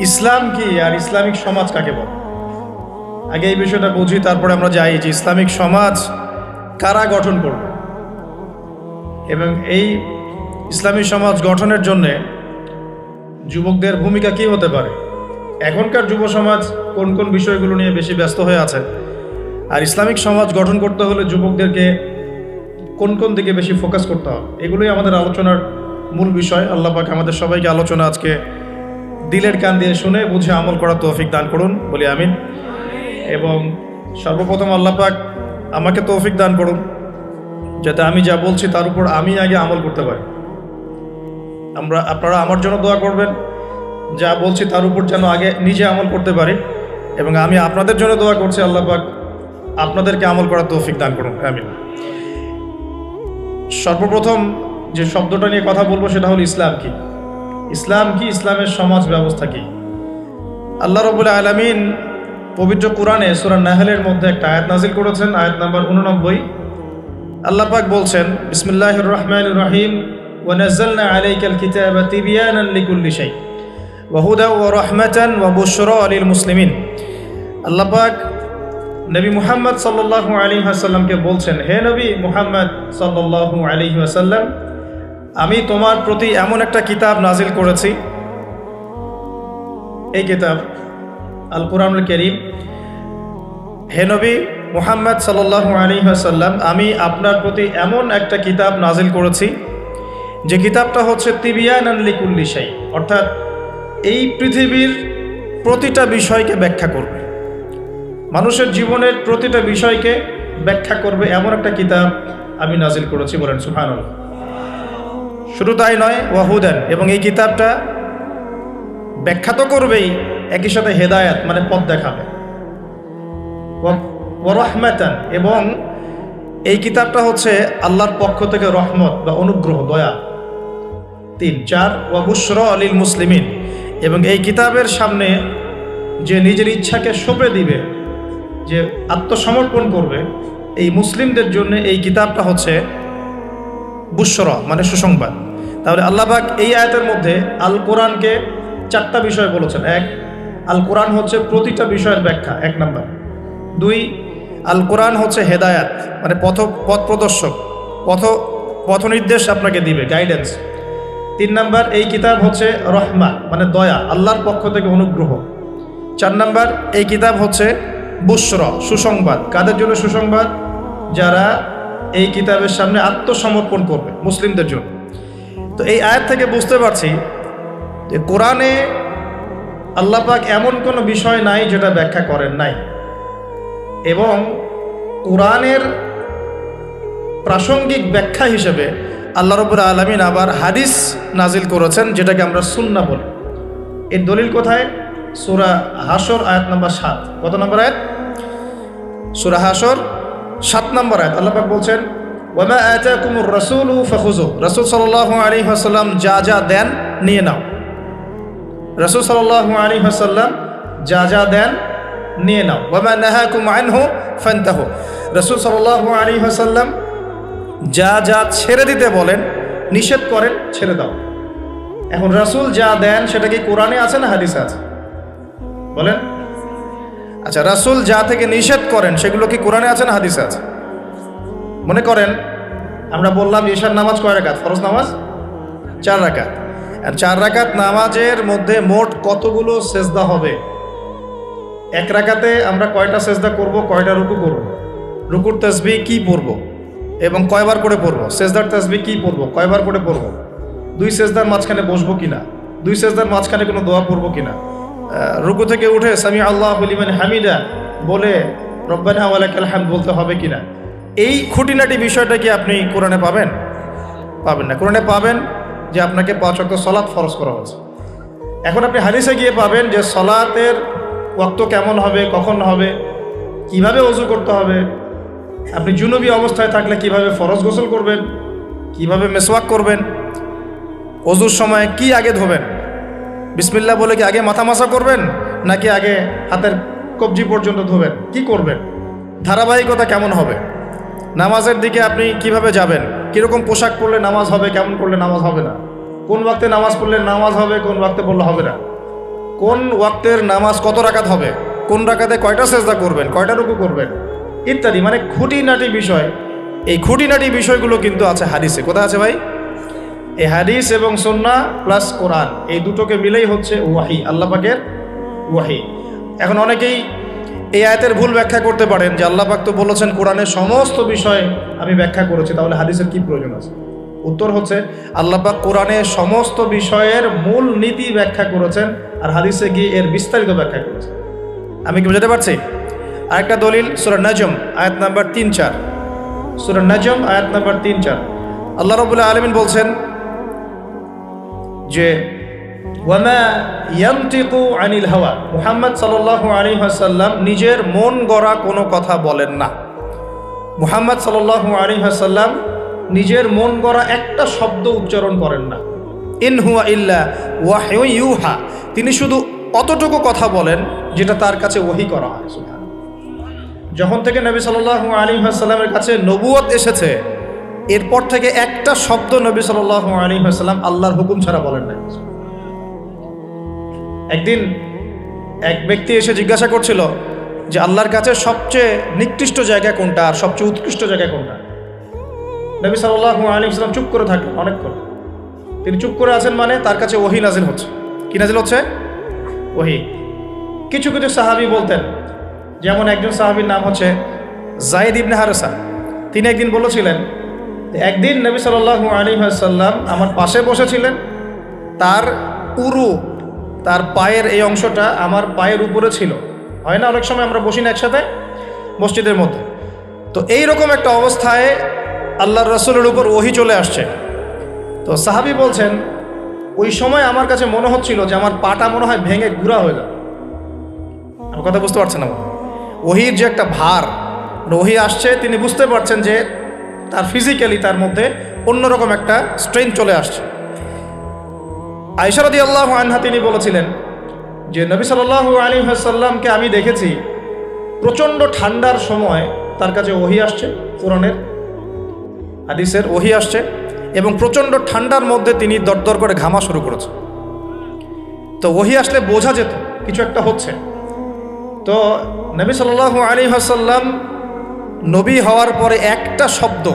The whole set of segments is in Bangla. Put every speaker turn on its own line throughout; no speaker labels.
ইসলাম কি আর ইসলামিক সমাজ কাকে বলে? আগে এই বিষয়টা বুঝি, তারপরে আমরা যাই যে ইসলামিক সমাজ কারা গঠন করবে এবং এই ইসলামী সমাজ গঠনের জন্যে যুবকদের ভূমিকা কি হতে পারে। এখনকার যুব সমাজ কোন কোন বিষয়গুলো নিয়ে বেশি ব্যস্ত হয়ে আছে, আর ইসলামিক সমাজ গঠন করতে হলে যুবকদেরকে কোন কোন দিকে বেশি ফোকাস করতে হবে, এগুলোই আমাদের আলোচনার মূল বিষয়। আল্লাহ পাক আমাদের সবাইকে আলোচনা আজকে দিলের কান দিয়ে শুনে বুঝে আমল করার তৌফিক দান করুন, বলি আমিন। এবং সর্বপ্রথম আল্লাহ পাক আমাকে তৌফিক দান করুন যাতে আমি যা বলছি তার উপর আমি আগে আমল করতে পারি। আপনারা আমার জন্য দোয়া করবেন, যা বলছি তার উপর যেন আগে নিজে আমল করতে পারি, এবং আমি আপনাদের জন্য দোয়া করছি আল্লাহ পাক আপনাদেরকে আমল করার তৌফিক দান করুন, আমিন। সর্বপ্রথম যে শব্দটা নিয়ে কথা বলবো সেটা হলো ইসলাম কি। ইসলাম কি, ইসলামের সমাজ ব্যবস্থা কি। আল্লাহ রাব্বুল আলামিন পবিত্র কোরআনে সূরা নাহলের মধ্যে একটা আয়াত নাজিল করেছেন, আয়াত নাম্বার 89। আল্লাহ পাক বলছেন, বিসমিল্লাহির রহমানির রহিম, ওয়া নাযালনা আলাইকাল কিতাবা তিবয়ানান লিকুল্লি শাই ওয়া হুদা ওয়া রাহমাতান ওয়া বুশরা লিল মুসলিমিন। আল্লাহ পাক নবী মুহাম্মদ সাল্লাল্লাহু আলাইহি ওয়াসাল্লামকে বলছেন, হে নবী মুহাম্মদ সাল্লাল্লাহু আলাইহি ওয়াসাল্লাম, আমি তোমার প্রতি এমন একটা কিতাব নাজিল করেছি, এই কিতাব আল কুরআনুল কারীম। হে নবী মুহাম্মদ সাল্লাল্লাহু আলাইহি ওয়াসাল্লাম, আমি আপনার প্রতি এমন একটা কিতাব নাজিল করেছি যে কিতাবটা হচ্ছে তিবয়ানান লিকুল্লি শাই, অর্থাৎ এই পৃথিবীর প্রতিটা বিষয়কে ব্যাখ্যা করবে, মানুষের জীবনের প্রতিটা বিষয়কে ব্যাখ্যা করবে, এমন একটা কিতাব আমি নাজিল করেছি, বলেন সুবহানাল্লাহ। শুধু তাই নয়, ওয়াহুদান, এবং এই কিতাবটা ব্যাখ্যা তো করবেই, একই সাথে হেদায়াত মানে পথ দেখাবে, ওয়া রাহমাতান, এবং এই কিতাবটা হচ্ছে আল্লাহর পক্ষ থেকে রহমত বা অনুগ্রহ, দয়া। 3, 4, ওয়া বুশরা লিল মুসলিমিন, এবং এই কিতাবের সামনে যে নিজের ইচ্ছাকে সঁপে দিবে, যে আত্মসমর্পণ করবে, এই মুসলিমদের জন্য এই কিতাবটা হচ্ছে বুশরা মানে সুসংবাদ। তাহলে আল্লাহ পাক এই আয়াতের মধ্যে আল কোরআনকে 4টা বিষয় বলেছেন। 1, আল কোরআন হচ্ছে প্রতিটা বিষয়ের ব্যাখ্যা, 1 নাম্বার। 2, আল কোরআন হচ্ছে হেদায়াত মানে পথ প্রদর্শক, পথ নির্দেশ আপনাকে দিবে, গাইডেন্স। 3 নাম্বার, এই কিতাব হচ্ছে রহমা মানে দয়া, আল্লাহর পক্ষ থেকে অনুগ্রহ। 4 নাম্বার, এই কিতাব হচ্ছে বুশরা সুসংবাদ। কাদের জন্য সুসংবাদ? যারা এই কিতাবের সামনে আত্মসমর্পণ করবে, মুসলিমদের জন্য। তো এই আয়াত থেকে বুঝতে পারছি যে কোরআনে আল্লাহ পাক এমন কোনো বিষয় নাই যেটা ব্যাখ্যা করেন নাই, এবং কোরআনের প্রাসঙ্গিক ব্যাখ্যা হিসেবে আল্লাহ রাব্বুল আলামিন আবার হাদিস নাজিল করেছেন, যেটাকে আমরা সুন্নাহ বলি। এর দলিল কোথায়? সূরা হাশর আয়াত নাম্বার 7। কত নম্বর আয়াত? সূরা হাশর 7 নম্বর আয়াত। আল্লাহ পাক বলছেন, ওয়া মা আতাকুমুর রাসূলু ফাখুযু, রাসূল সাল্লাল্লাহু আলাইহি ওয়াসাল্লাম যা যা দেন নিয়ে নাও। রাসূল সাল্লাল্লাহু আলাইহি ওয়াসাল্লাম যা যা দেন নিয়ে নাও। ওয়া মা নাহাকুম আনহু ফান্তাহু, রাসূল সাল্লাল্লাহু আলাইহি ওয়াসাল্লাম যা যা ছেড়ে দিতে বলেন, নিষেধ করেন, ছেড়ে দাও। এখন রাসূল যা দেন সেটা কি কোরআনে আছে না হাদিসে আছে? বলেন। আচ্ছা, রাসূল যা থেকে নিষেধ করেন সেগুলো কি কোরআনে আছে না হাদিসে আছে? মনে করেন আমরা বললাম ঈশার নামাজ কয় রাকাত? ফরজ নামাজ 4 রাকাত। আর 4 রাকাত নামাজের মধ্যে মোট কতগুলো সেজদা হবে? 1 রাকাতে আমরা কয়টা সেজদা করব, কয়টা রুকু করব, রুকুর তাসবিহ কি পড়ব এবং কয়বার করে পড়ব, সেজদার তাসবিহ কি পড়ব, কয়বার করে পড়ব, 2 সেজদার মাঝখানে বসবো কিনা, 2 সেজদার মাঝখানে কোনো দোয়া পড়ব কিনা, রুকু থেকে উঠে সামি আল্লাহু লিমান হামিদা বলে রব্বানা ওয়া লাকাল হামদ বলতে হবে কিনা, এই খুঁটিনাটি বিষয়টা কি আপনি কোরআনে পাবেন? পাবেন না। কোরআনে পাবেন যে আপনাকে 5 ওয়াক্ত সালাত ফরজ করা হয়েছে। এখন আপনি হাদিসে গিয়ে পাবেন যে সালাতের ওয়াক্ত কেমন হবে, কখন হবে, কিভাবে ওযু করতে হবে, আপনি জুনুবি অবস্থায় থাকলে কিভাবে ফরজ গোসল করবেন, কিভাবে মেসওয়াক করবেন, ওযুর সময় কি আগে ধোবেন, বিসমিল্লাহ বলে কি আগে মাথা মাসা করবেন নাকি আগে হাতের কবজি পর্যন্ত ধোবেন, কি করবেন, ধারাবাহিকতা কেমন হবে, নামাজের দিকে আপনি কিভাবে যাবেন, কীরকম পোশাক পরলে নামাজ হবে, কেমন করলে নামাজ হবে না, কোন ওয়াক্তে নামাজ পড়লে নামাজ হবে, কোন ওয়াক্তে পড়লে হবে না, কোন ওয়াক্তের নামাজ কত রাকাত হবে, কোন রাকাতে কয়টা সেজদা করবেন, কয়টা রুকু করবেন ইত্যাদি, মানে খুঁটিনাটি বিষয়। এই খুঁটিনাটি বিষয়গুলো কিন্তু আছে হাদিসে। কোথায় আছে ভাই? এই হাদিস এবং সুন্নাহ প্লাস কোরআন, এই দুটোকে মিলেই হচ্ছে ওয়াহি, আল্লাহ পাকের ওয়াহি। এখন অনেকেই এই আয়াতের ভুল ব্যাখ্যা করতে পারেন যে আল্লাহ পাক তো বলেছেন কোরআনের সমস্ত বিষয় আমি ব্যাখ্যা করেছি, তাহলে হাদিসের কি প্রয়োজন আছে? উত্তর হচ্ছে আল্লাহ পাক কোরআনের সমস্ত বিষয়ের মূল নীতি ব্যাখ্যা করেছেন, আর হাদিসে গিয়ে এর বিস্তারিত ব্যাখ্যা করেছেন। আমি কি বুঝাতে পারছি? আরেকটা দলিল সূরা নাজম আয়াত নাম্বার 3-4, সূরা নাজম আয়াত নাম্বার 3-4 আল্লাহ রাব্বুল আলামিন বলছেন যে ওয়ামা ইয়ানতিকু আনিল হাওয়া, মুহাম্মদ সাল্লাল্লাহু আলাইহি ওয়াসাল্লাম নিজের মন গড়া কোনো কথা বলেন না। মুহাম্মদ সাল্লাল্লাহু আলাইহি ওয়াসাল্লাম নিজের মন গড়া একটা শব্দ উচ্চারণ করেন না। ইন হুয়া ইল্লা ওয়াহয়ু ইউহা, তিনি শুধু অতটুকু কথা বলেন যেটা তার কাছে ওহী করা হয়। যখন থেকে নবী সাল্লাল্লাহু আলাইহি ওয়াসাল্লামের কাছে নবুয়ত এসেছে, এরপর থেকে একটা শব্দ নবী সাল্লাল্লাহু আলাইহি ওয়াসাল্লাম আল্লাহর হুকুম ছাড়া বলেন না। একদিন এক ব্যক্তি এসে জিজ্ঞাসা করছিল যে আল্লাহর কাছে সবচেয়ে নিকৃষ্ট জায়গা কোনটা আর সবচেয়ে উৎকৃষ্ট জায়গা কোনটা। নবী সাল্লাল্লাহু আলাইহি ওয়াসাল্লাম চুপ করে থাকেন অনেকক্ষণ। তিনি চুপ করে আছেন মানে তার কাছে ওহী নাজিল হচ্ছে। কি নাজিল হচ্ছে? ওহী। কিছু কিছু সাহাবী বলতেন, যেমন একজন সাহাবীর নাম হচ্ছে যায়েদ ইবনে হারেসা। তিনি একদিন বলেছিলেন, একদিন নবী সাল্লাল্লাহু আলাইহি ওয়াসাল্লাম আমার পাশে বসেছিলেন, তার উরু, তার পায়ের এই অংশটা আমার পায়ের উপরে ছিল। হয় না অনেক সময় আমরা বসি না একসাথে মসজিদের মধ্যে, তো এইরকম একটা অবস্থায় আল্লাহর রাসূলের উপর ওহী চলে আসছে। তো সাহাবী বলছেন, ওই সময় আমার কাছে মনে হচ্ছিল যে আমার পাটা মনে হয় ভেঙে গুঁড়া হয়ে যাবে। আমার কথা বুঝতে পারছেন না? ওহীর যে একটা ভার, ওহী আসছে, তিনি বুঝতে পারছেন যে তার ফিজিক্যালি তার মধ্যে অন্যরকম একটা স্ট্রেংথ চলে আসছে। আয়েশা রাদিয়াল্লাহু আনহা তিনি বলেছিলেন যে নবী সাল্লাল্লাহু আলাইহি ওয়াসাল্লামকে আমি দেখেছি প্রচণ্ড ঠান্ডার সময় তার কাছে ওহী আসছে, কোরআনের হাদিসের ওহী আসছে, এবং প্রচণ্ড ঠান্ডার মধ্যে তিনি দরদর করে ঘামা শুরু করেছে। তো ওহী আসলে বোঝা যেত কিছু একটা হচ্ছে। তো নবী সাল্লাল্লাহু আলাইহি ওয়াসাল্লাম নবী হওয়ার পরে একটা শব্দ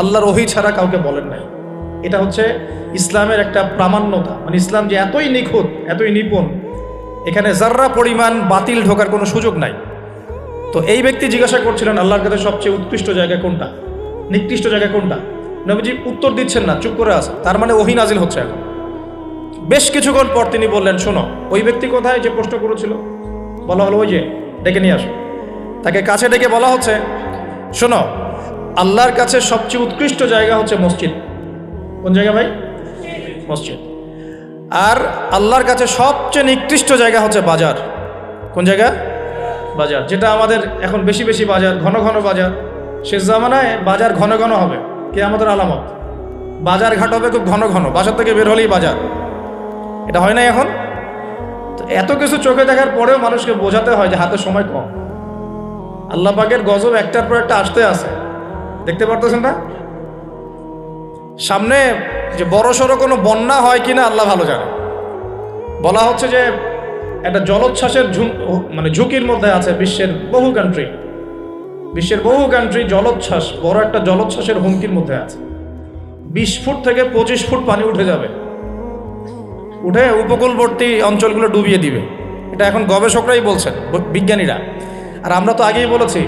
আল্লাহর ওহী ছাড়া কাউকে বলেন নাই। এটা হচ্ছে ইসলামের একটা প্রামাণ্যতা, মানে ইসলাম যে এতই নিখুঁত, এতই নিপুণ, এখানে যার্রা পরিমাণ বাতিল ঢোকার কোনো সুযোগ নাই। তো এই ব্যক্তি জিজ্ঞাসা করছিলেন আল্লাহর কাছে সবচেয়ে উৎকৃষ্ট জায়গা কোনটা, নিকৃষ্ট জায়গা কোনটা। নবীজি উত্তর দিচ্ছেন না, চুপ করে আছে। তার মানে ওহী নাজিল হচ্ছে এখন। বেশ কিছুক্ষণ পর তিনি বললেন, শোনো, ওই ব্যক্তি কোথায় যে প্রশ্ন করেছিল? বলা হলো ওই যে, ডেকে নিয়ে আসো। তাকে কাছে ডেকে বলা হচ্ছে, শোনো, আল্লাহর কাছে সবচেয়ে উৎকৃষ্ট জায়গা হচ্ছে মসজিদ। কোন জায়গা ভাই? মসজিদ। আর আল্লাহর কাছে সবচেয়ে নিকৃষ্ট জায়গা হচ্ছে বাজার। কোন জায়গা? বাজার। যেটা আমাদের এখন বেশি বেশি বাজার, ঘন ঘন বাজার। শেষ জামানায় বাজার ঘন ঘন হবে, কিয়ামতের আলামত। বাজার ঘাট হবে খুব ঘন ঘন, বাসার থেকে বের হলেই বাজার। এটা হয় না এখন? তো এত কিছু চোখে দেখার পরেও মানুষকে বোঝাতে হয় যে হাতে সময় কম। আল্লাহ পাকের গজব একটার পর একটা আসতে আছে, দেখতে পারতেছেন না? সামনে যে বড় সড়ো কোনো বন্যা হয় কিনা আল্লাহ ভালো জানে। বলা হচ্ছে যে একটা জলোচ্ছ্বাসের মানে ঝুঁকির মধ্যে আছে বিশ্বের বহু কান্ট্রি। বিশ্বের বহু কান্ট্রি জলোচ্ছ্বাস, বড় একটা জলোচ্ছ্বাসের হুমকির মধ্যে আছে। 20 ফুট থেকে 25 ফুট পানি উঠে যাবে, উঠে উপকূলবর্তী অঞ্চলগুলো ডুবিয়ে দিবে। এটা এখন গবেষকরাই বলছেন, বিজ্ঞানীরা। আর আমরা তো আগেই বলেছি,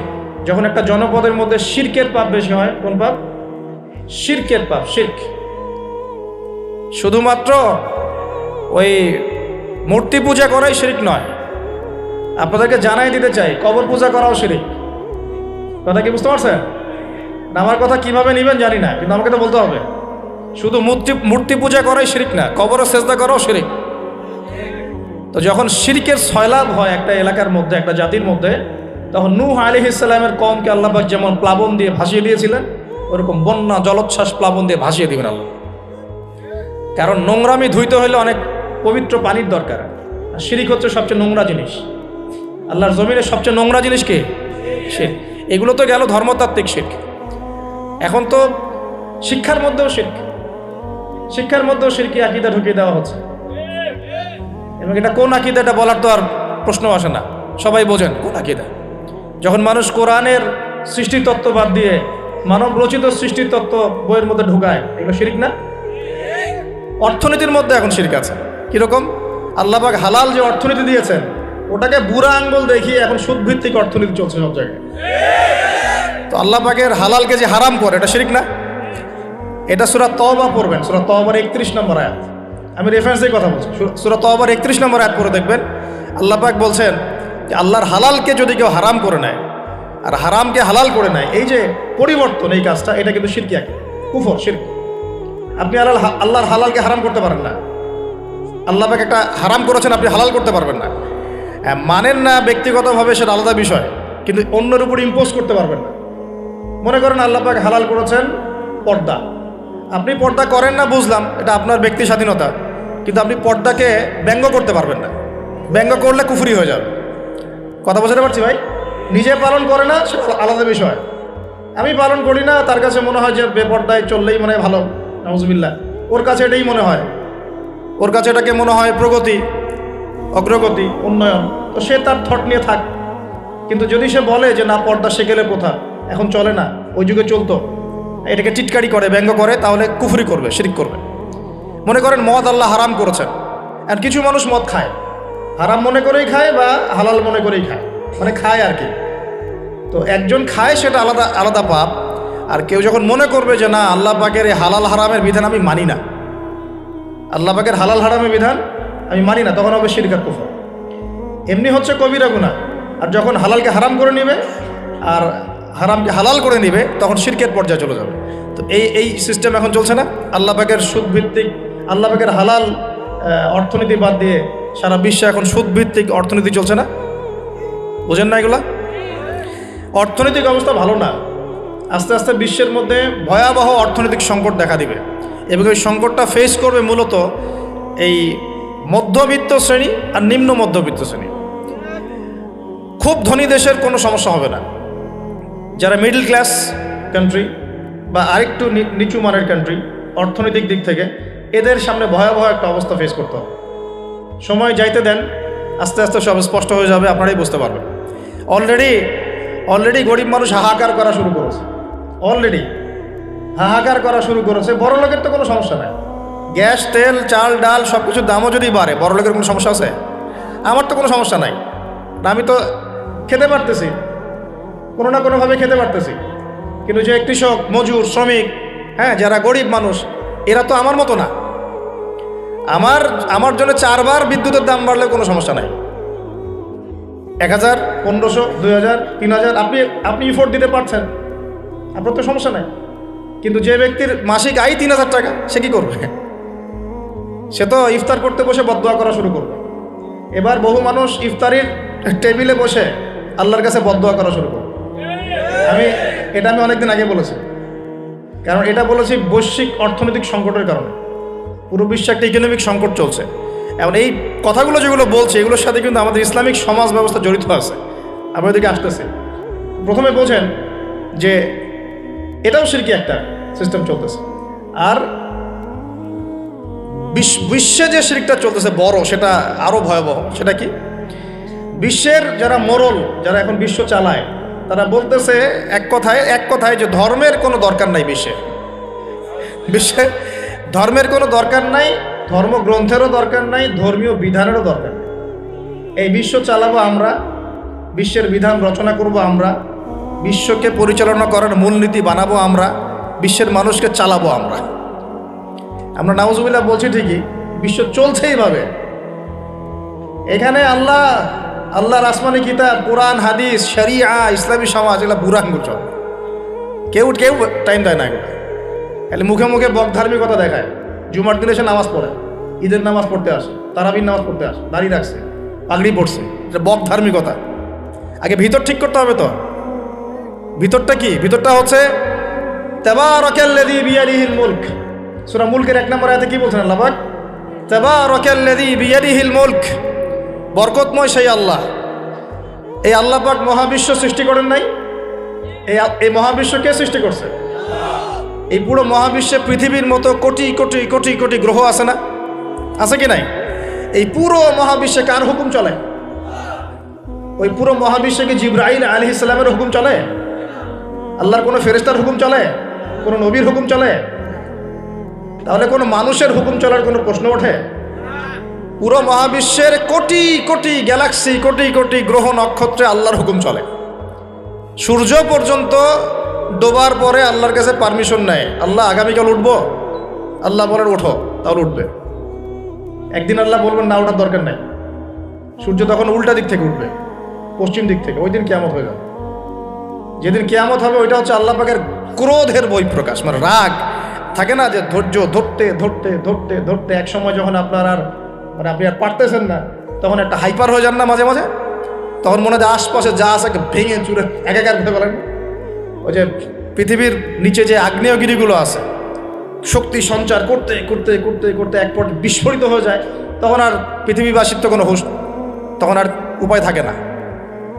যখন একটা জনপদের মধ্যে শিরকের পাপ বেশি হয়, কোন পাপ? শিরকের পাপ। শিরক শুধুমাত্র ওই মূর্তি পূজা করাই শিরক নয়। আপনাদেরকে জানাই দিতে চাই, কবর পূজা করাও শিরক। কথা কি বুঝতে পারছেন? আমার কথা কিভাবে নেবেন জানি না, কিন্তু আমাকে তো বলতে হবে। শুধু মূর্তি পূজা করাই শিরক না, কবরে সেজদা করাও শিরক। তো যখন শিরকের সয়লাব হয় একটা এলাকার মধ্যে, একটা জাতির মধ্যে, তখন নূহ আলাইহিস সালামের কওমকে আল্লাহ পাক যেমন প্লাবন দিয়ে ভাসিয়ে দিয়েছিলেন, ওরকম বন্যা জলোচ্ছ্বাস প্লাবন দিয়ে ভাসিয়ে দিবেন আল্লাহ। কারণ নোংরামি ধুইতে হলে অনেক পবিত্র পানির দরকার। আর শিরক হচ্ছে সবচেয়ে নোংরা জিনিস। আল্লাহর জমিনের সবচেয়ে নোংরা জিনিস কি? শিরক। এগুলো তো গেল ধর্মতাত্ত্বিক শিরক। এখন তো শিক্ষার মধ্যেও শিরক, শিক্ষার মধ্যেও শিরকি আকীদা ঢুকিয়ে দেওয়া হচ্ছে। এবং এটা কোন আকীদা এটা বলার তো আর প্রশ্ন আসে না, সবাই বোঝেন কোন আকীদা। যখন মানুষ কোরআনের সৃষ্টিতত্ত্ব বাদ দিয়ে মানব রচিত সৃষ্টিতত্ত্ব বইয়ের মধ্যে ঢুকায়, এগুলো শিরক না? অর্থনীতির মধ্যে এখন শিরক আছে। কীরকম? আল্লাহ পাক হালাল যে অর্থনীতি দিয়েছেন ওটাকে বুড়া আঙ্গুল দেখিয়ে এখন সুদভিত্তিক অর্থনীতি চলছে সব জায়গায়। তো আল্লাহ পাকের হালালকে যে হারাম করে এটা শিরক না? এটা সূরা তওবা পড়বেন, সূরা তওবার 31 নম্বর আয়াত। আমি রেফারেন্সেই কথা বলছি, সূরা তওবার 31 নম্বর আয়াত পড়ে দেখবেন আল্লাহ পাক বলছেন যে আল্লাহর হালালকে যদি কেউ হারাম করে নেয় আর হারামকে হালাল করে নেয়, এই যে পরিবর্তন, এই কাজটা এটা কিন্তু শিরকি, কুফর, শিরক। আপনি আল্লাহর হালালকে হারাম করতে পারেন না। আল্লাহ পাক একটা হারাম করেছেন, আপনি হালাল করতে পারবেন না। মানেন না ব্যক্তিগতভাবে সেটা আলাদা বিষয়, কিন্তু অন্যের উপর ইম্পোজ করতে পারবেন না। মনে করেন আল্লাহ পাক হালাল করেছেন পর্দা, আপনি পর্দা করেন না বুঝলাম, এটা আপনার ব্যক্তি স্বাধীনতা, কিন্তু আপনি পর্দাকে ব্যঙ্গ করতে পারবেন না। ব্যঙ্গ করলে কুফরি হয়ে যাবে। কথা বুঝতে পারছি ভাই? নিজে পালন করে না সেটা আলাদা বিষয়, আমি পালন করি না, তার কাছে মনে হয় যে বেপর্দায় চললেই মনে হয় ভালো, নাউজুবিল্লাহ, ওর কাছে এটাই মনে হয়, ওর কাছে এটাকে মনে হয় প্রগতি, অগ্রগতি, উন্নয়ন, তো সে তার থট নিয়ে থাক। কিন্তু যদি সে বলে যে না পর্দা সেকেলে প্রথা এখন চলে না, ওই যুগে চলতো, এটাকে টিটকারি করে, ব্যঙ্গ করে, তাহলে কুফরি করবে, শিরক করবে। মনে করেন মদ আল্লাহ হারাম করেছেন, আর কিছু মানুষ মদ খায়, হারাম মনে করেই খায় বা হালাল মনে করেই খায়, মানে খায় আর কি। তো একজন খায় সেটা আলাদা আলাদা পাপ, আর কেউ যখন মনে করবে যে না আল্লাহ পাকের এই হালাল হারামের বিধান আমি মানি না, আল্লাহ পাকের হালাল হারামের বিধান আমি মানি না, তখন হবে শিরক আর কুফর। এমনি হচ্ছে কবিরা গুনাহ। আর যখন হালালকে হারাম করে নেবে আর হারামকে হালাল করে নেবে তখন শিরকের পর্যায়ে চলে যাবে। তো এই সিস্টেম এখন চলছে না? আল্লাহ পাকের সুদভিত্তিক, আল্লাহ পাকের হালাল অর্থনীতি বাদ দিয়ে সারা বিশ্বে এখন সুদভিত্তিক অর্থনীতি চলছে না? বোঝেন না এগুলা? অর্থনৈতিক অবস্থা ভালো না, আস্তে আস্তে বিশ্বের মধ্যে ভয়াবহ অর্থনৈতিক সংকট দেখা দিবে, এবং এই সংকটটা ফেস করবে মূলত এই মধ্যবিত্ত শ্রেণী আর নিম্ন মধ্যবিত্ত শ্রেণী। খুব ধনী দেশের কোনো সমস্যা হবে না, যারা মিডল ক্লাস কান্ট্রি বা আরেকটু নিচু মানের কান্ট্রি অর্থনৈতিক দিক থেকে, এদের সামনে ভয়াবহ একটা অবস্থা ফেস করতে হবে। সময় যাইতে দেন, আস্তে আস্তে সব স্পষ্ট হয়ে যাবে, আপনারাই বুঝতে পারবেন। অলরেডি গরিব মানুষ হাহাকার করা শুরু করেছে, হাহাকার করা শুরু করেছে। বড় লোকের তো কোনো সমস্যা নাই, গ্যাস, তেল, চাল, ডাল সব কিছুর দামও যদি বাড়ে, বড় লোকের কোনো সমস্যা আছে? আমার তো কোনো সমস্যা নাই, আমি তো খেতে পারতেছি, কোনো না কোনোভাবে খেতে পারতেছি। কিন্তু যে কৃষক, মজুর, শ্রমিক, হ্যাঁ, যারা গরিব মানুষ, এরা তো আমার মতো না। আমার জন্য 4 বার বিদ্যুতের দাম বাড়লে কোনো সমস্যা নাই, 1000, 1500, 2000, 3000 আপনি ইফোর্ট দিতে পারছেন, আপনার তো সমস্যা নাই। কিন্তু যে ব্যক্তির মাসিক আয় 3000 টাকা, সে কি করবে? সে তো ইফতার করতে বসে বদদোয়া করা শুরু করবে। এবার বহু মানুষ ইফতারির টেবিলে বসে আল্লাহর কাছে বদদোয়া করা শুরু করবে। এটা আমি অনেকদিন আগে বলেছি, কারণ এটা বলেছি বৈশ্বিক অর্থনৈতিক সংকটের কারণে। পুরো বিশ্বে একটা ইকোনমিক সংকট চলছে। এখন এই কথাগুলো যেগুলো বলছে এগুলোর সাথে কিন্তু আমাদের ইসলামিক সমাজ ব্যবস্থা জড়িত আছে। আমরা এদিকে আসতেছি। প্রথমে বোঝেন যে এটাও শিরকি একটা সিস্টেম চলতেছে। আর বিশ্বে যে শিরকটা চলতেছে বড়, সেটা আরও ভয়াবহ। সেটা কি? বিশ্বের যারা মোরল, যারা এখন বিশ্ব চালায়, তারা বলতেছে এক কথায় যে ধর্মের কোনো দরকার নাই বিশ্বে ধর্মের কোনো দরকার নাই, ধর্মগ্রন্থেরও দরকার নাই, ধর্মীয় বিধানেরও দরকার নেই। এই বিশ্ব চালাবো আমরা, বিশ্বের বিধান রচনা করব আমরা, বিশ্বকে পরিচালনা করার মূলনীতি বানাবো আমরা, বিশ্বের মানুষকে চালাবো আমরা। নাউজুবিল্লাহ বলছি ঠিকই, বিশ্ব চলছে এইভাবে। এখানে আল্লাহর আসমানি কিতাব, কোরআন, হাদিস, শরিয়া, ইসলামী সমাজ, এগুলো বুড়াঙ্গুর চল। কেউ টাইম দেয় না এগুলো, খালি মুখে মুখে বক ধার্মিকতা দেখায়। জুমার দিনে সে নামাজ পড়ে, ঈদের নামাজ পড়তে আসে, তারাবির নামাজ পড়তে আসে, দাড়ি রাখছে, পাগড়ি পড়ছে, এটা বক ধার্মিকতা। আগে ভিতর ঠিক করতে হবে। তো ভিতরটা কি? ভিতরটা হচ্ছে তাবারাকাল্লাযী বিয়াদিহিল মুলক। সূরা মুলকের 1 নম্বর আয়াতে কি বলছেন আল্লাহ পাক? তাবারাকাল্লাযী বিয়াদিহিল মুলক, বরকতময় সেই আল্লাহ। এই আল্লাহ পাক মহাবিশ্ব সৃষ্টি করেন নাই? এই মহাবিশ্ব কে সৃষ্টি করছে? এই পুরো মহাবিশ্বে পৃথিবীর মতো কোটি কোটি কোটি কোটি গ্রহ আছে না? আছে কি নাই? এই পুরো মহাবিশ্বে কার হুকুম চলে? ওই পুরো মহাবিশ্বে কি জিবরাইল আলাইহিস সালামের হুকুম চলে? আল্লাহর কোনো ফেরেশতার হুকুম চলে? কোনো নবীর হুকুম চলে? তাহলে কোনো মানুষের হুকুম চলার কোনো প্রশ্ন ওঠে? পুরো মহাবিশ্বের কোটি কোটি গ্যালাক্সি, কোটি কোটি গ্রহ নক্ষত্রে আল্লাহর হুকুম চলে। সূর্য পর্যন্ত ডোবার পরে আল্লাহর কাছে পারমিশন নেয়, আল্লাহ আগামীকাল উঠবো, আল্লাহ বলেন ওঠো, তাহলে উঠবে। একদিন আল্লাহ বলবেন না, ওঠার দরকার নাই, সূর্য তখন উল্টা দিক থেকে উঠবে, পশ্চিম দিক থেকে। ওই দিন কিয়ামত হয়ে যাবে। যেদিন কিয়ামত হবে ওইটা হচ্ছে আল্লাহ পাকের ক্রোধের বহিঃপ্রকাশ, মানে রাগ থাকে না, যে ধৈর্য ধরতে ধরতে ধরতে ধরতে এক সময় যখন আপনার আর মানে আপনি আর পারতেছেন না, তখন একটা হাইপার হয়ে যান না মাঝে মাঝে, তখন মনে হয় আশপাশে যা আছে ভেঙে চুরে একাকার করতে পারেন। ওই যে পৃথিবীর নিচে যে আগ্নেয়গিরিগুলো আছে, শক্তি সঞ্চার করতে করতে করতে করতে এক পর্যায়ে বিস্ফোরিত হয়ে যায়, তখন আর পৃথিবীবাসীর তো কোনো হুঁশ, তখন আর উপায় থাকে না।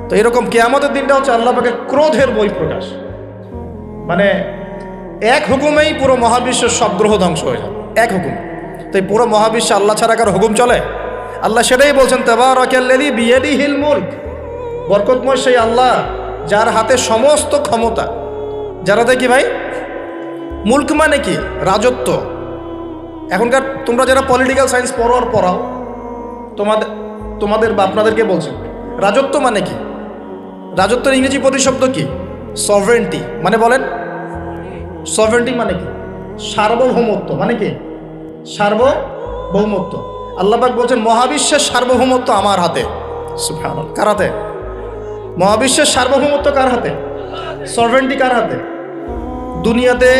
তো এরকম কিয়ামতের দিনটা হচ্ছে আল্লাহ পাকের ক্রোধের বহিঃপ্রকাশ, মানে এক হুকুমেই পুরো মহাবিশ্বের সব গ্রহ ধ্বংস হয়ে যায়, এক হুকুম। তো এই পুরো মহাবিশ্বে আল্লাহ ছাড়া কারো হুকুম চলে? আল্লাহ সেটাই বলছেন, তাবারাকাল্লাযী বিয়াদিহিল মুলক, বরকতময় সেই আল্লাহ যার হাতে সমস্ত ক্ষমতা। যারা দেখি ভাই, মুলক মানে কি? রাজত্ব। এখনকার তোমরা যারা পলিটিক্যাল সায়েন্স পড়াও, তোমাদের বা আপনাদেরকে বলছি, রাজত্ব মানে কি? রাজত্বের ইংরেজি প্রতিশব্দ কি? সভরেন্টি। মানে বলেন, সভরেন্টি মানে কি? সার্বভৌমত্ব। মানে কি? সার্বভৌমত্ব। আল্লাহ পাক বলছেন মহাবিশ্বের সার্বভৌমত্ব আমার হাতে। সুবহানাল্লাহ। কার হাতে? মহাবিশ্বের সার্বভৌমত্ব কার হাতে? সভরেন্টি কার হাতে? দুনিয়াতে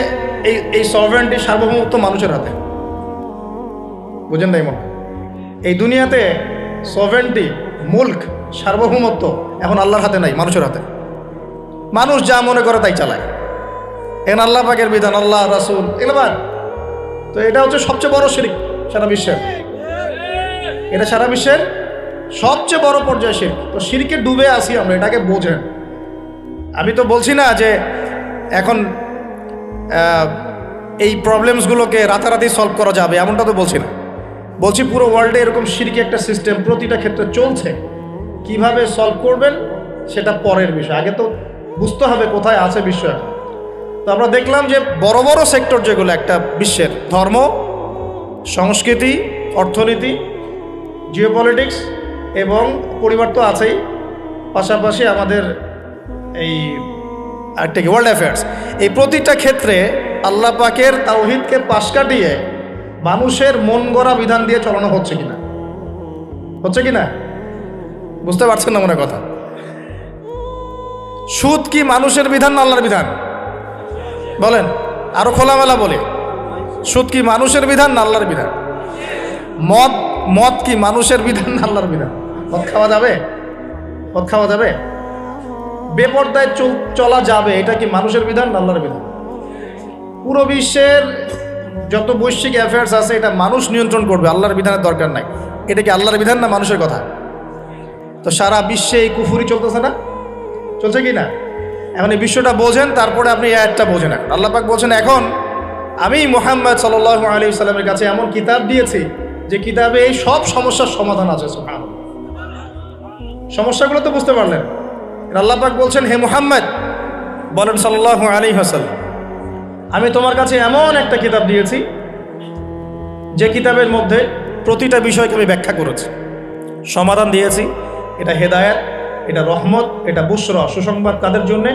এই সভরেন্টি সার্বভৌমত্ব মানুষের হাতে। বুঝেন নাই মনে? এই দুনিয়াতে সভরেন্টি, মুলক, সার্বভৌমত্ব এখন আল্লাহর হাতে নাই, মানুষের হাতে। মানুষ যা মনে করে তাই চালায়। এখন আল্লাহ পাকের বিধান, আল্লাহ রাসূল এগুলো। তো এটা হচ্ছে সবচেয়ে বড় শিরক সারা বিশ্বের। এটা সারা বিশ্বের সবচেয়ে বড় পর্যায়ে শিরক। তো শিরকে ডুবে আসি আমরা, এটাকে বোঝেন। আমি তো বলছি না যে এখন এই প্রবলেমসগুলোকে রাতারাতি সলভ করা যাবে, এমনটা তো বলছি না। বলছি পুরো ওয়ার্ল্ডে এরকম শিরকি একটা সিস্টেম প্রতিটা ক্ষেত্রে চলছে। কিভাবে সলভ করবেন সেটা পরের বিষয়, আগে তো বুঝতে হবে কোথায় আছে বিশ্ব এখন। তো আমরা দেখলাম যে বড় বড় সেক্টর যেগুলো একটা বিশ্বের, ধর্ম, সংস্কৃতি, অর্থনীতি, জিওপলিটিক্স এবং পরিবার তো আছেই, পাশাপাশি আমাদের এই একটা কি ওয়ার্ল্ড অ্যাফেয়ার্স, এই প্রতিটা ক্ষেত্রে আল্লাহ পাকের তাওহীদকে পাশ কাটিয়ে মানুষের মন গড়া বিধান দিয়ে চলানো হচ্ছে কিনা? হচ্ছে কিনা? বুঝতে পারছেন না মনে কথা? সুদ কি মানুষের বিধান না আল্লাহর বিধান? বলেন, আরো খোলামেলা বলে, সুদ কি মানুষের বিধান না আল্লাহর বিধান? মদ কি মানুষের বিধান না আল্লাহর বিধান? মদ খাওয়া যাবে? মদ খাওয়া যাবে? বেপরদায় চলা যাবে, এটা কি মানুষের বিধান না আল্লাহর বিধান? পুরো বিশ্বের যত বৈশ্বিক অ্যাফেয়ার্স আছে এটা মানুষ নিয়ন্ত্রণ করবে, আল্লাহর বিধানের দরকার নাই। এটা কি আল্লাহর বিধান না মানুষের কথা? তো সারা বিশ্বে এই কুফুরি চলতেছে না? চলছে কি না? এখন এই বিশ্বটা বোঝেন, তারপরে আপনি এই আয়াতটা বোঝেন। এখন আল্লাহ পাক বলছেন, এখন আমি মুহাম্মদ সাল্লাল্লাহু আলাইহি ওয়াসাল্লামের কাছে এমন কিতাব দিয়েছি যে কিতাবে এই সব সমস্যার সমাধান আছে। সুবহানাল্লাহ। সমস্যাগুলো তো বুঝতে পারলেন? আল্লাহ পাক বলছেন, হে মুহাম্মদ বলেন সাল্লাল্লাহু আলাইহি ওয়াসাল্লাম, আমি তোমার কাছে এমন একটা কিতাব দিয়েছি যে কিতাবের মধ্যে প্রতিটা বিষয়কে আমি ব্যাখ্যা করেছি, সমাধান দিয়েছি। এটা হেদায়েত, এটা রহমত, এটা বুশরা, সুসংবাদ কাদের জন্যে?